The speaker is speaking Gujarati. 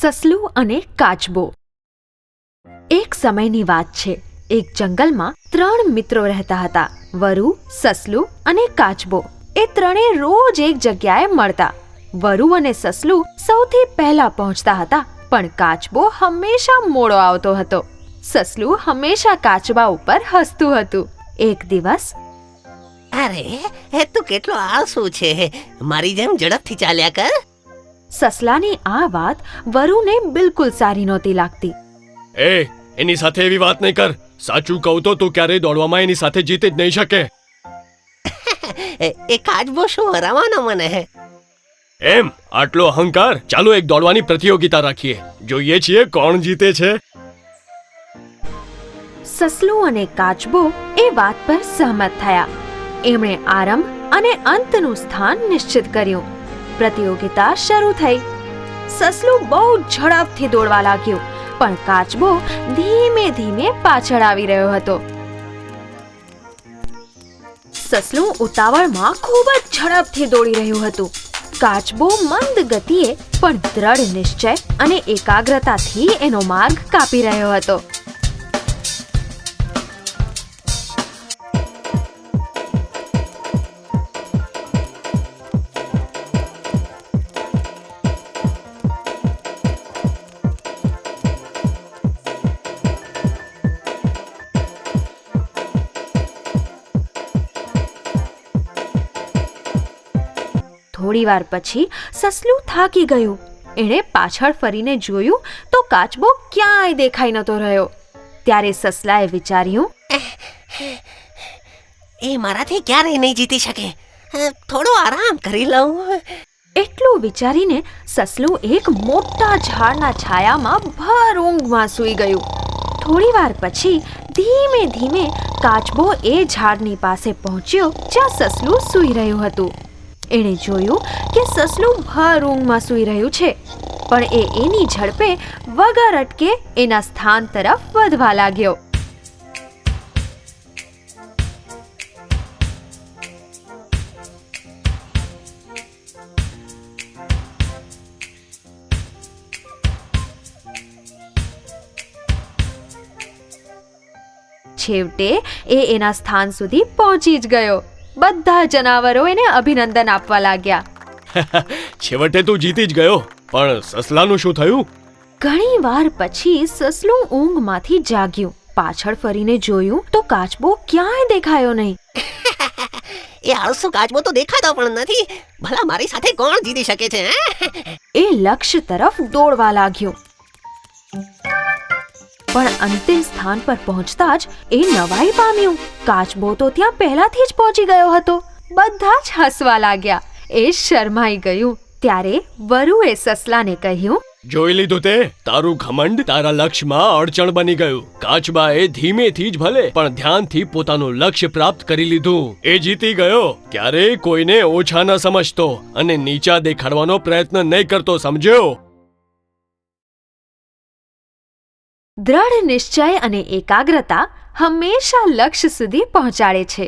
સસલું અને કાચબો. એક સમયની વાત છે. એક જંગલમાં 3 મિત્રો રહેતા હતા. વરુ, સસલું અને કાચબો. એ ત્રણેય રોજ એક જગ્યાએ મળતા. વરુ અને સસલું સૌથી પહેલા પહોંચતા હતા, પણ કાચબો હંમેશા મોડો આવતો હતો. સસલું હંમેશા કાચબા ઉપર હસતું હતું. એક દિવસ, અરે તું કેટલો આળસુ છે, મારી જેમ ઝડપથી ચાલ્યા કર. સસલાની આ વાત વરુને બિલકુલ સારી નહોતી લાગતી. એની સાથે એવી વાત નહીં કર. સાચું કહું તો તું ક્યારેય દોડવામાં એની સાથે જીતી જ નહીં શકે. એ કાચબો શું હરાવવાનો મને? એમ આટલો અહંકાર? ચાલો એક દોડવાની પ્રતિયોગિતા રાખીએ. જોઈએ છીએ કોણ જીતે છે. સસલું અને કાચબો એ વાત પર સહમત થયા. એમણે આરંભ અને અંતનું સ્થાન નિશ્ચિત કર્યું. પ્રતિયોગિતા શરૂ થઈ. સસલું બહુ ઝડપથી દોડવા લાગ્યું, પણ કાચબો ધીમે ધીમે પાછળ આવી રહ્યો હતો. સસલું ઉતાવળમાં ખૂબ જ ઝડપથી દોડી રહ્યું હતું. કાચબો મંદ ગતિએ પણ દ્રઢ નિશ્ચય અને એકાગ્રતાથી એનો માર્ગ કાપી રહ્યો હતો. થોડી વાર પછી સસલું થાકી ગયું. એણે પાછળ ફરીને જોયું તો કાચબો ક્યાંય દેખાઈ નતો રહ્યો. ત્યારે સસલાએ વિચાર્યું, એ મારાથી ક્યારેય નહીં જીતી શકે. થોડો આરામ કરી લઉં. એટલું વિચારીને સસલું એક મોટા ઝાડના છાયામાં ભર ઊંઘમાં સૂઈ ગયું. થોડી વાર પછી ધીમે ધીમે કાચબો એ ઝાડની પાસે પહોંચ્યો જ્યાં સસલું સૂઈ રહ્યું હતું. એણે જોયું કે સસલું ભર ઊંઘમાં સૂઈ રહ્યું છે, પણ એ એની ઝડપે વગર અટકે એના સ્થાન તરફ વધવા લાગ્યો. છેવટે એ એના સ્થાન સુધી પહોંચી જ ગયો. બધા જનાવરો એને અભિનંદન આપવા લાગ્યા. છેવટે તું જીતી જ ગયો. પણ સસલાનું શું થયું? ઘણી વાર પછી સસલું ઊંઘમાંથી જાગ્યું. પાછળ ફરીને જોયું તો કાચબો ક્યાંય દેખાયો નહીં. એ આળસુ કાચબો તો દેખાતો પણ નથી. ભલા મારી સાથે કોણ જીતી શકે છે? એ લક્ષ્ય તરફ દોડવા લાગ્યો. પણ અંતિમ સ્થાન પર પહોંચતા જ એ નવાઈ પામ્યું. કાચબો તો ત્યાં પહેલાથી જ પહોંચી ગયો હતો. બધા જ હસવા લાગ્યા. એ શરમાઈ ગયું. ત્યારે વરુએ સસલાને કહ્યું, જોઈ લીધું તે? તારું ઘમંડ તારા લક્ષ્યમાં અડચણ બની ગયું. કાચબાએ ધીમેથી જ ભલે પણ ધ્યાનથી પોતાનું લક્ષ્ય પ્રાપ્ત કરી લીધું. એ જીતી ગયો. ક્યારેય કોઈને ઓછા ન સમજતો અને નીચા દેખાડવાનો પ્રયત્ન નહીં કરતો, સમજ્યો? દ્રઢ નિશ્ચય અને એકાગ્રતા હંમેશા લક્ષ્ય સુધી પહોંચાડે છે.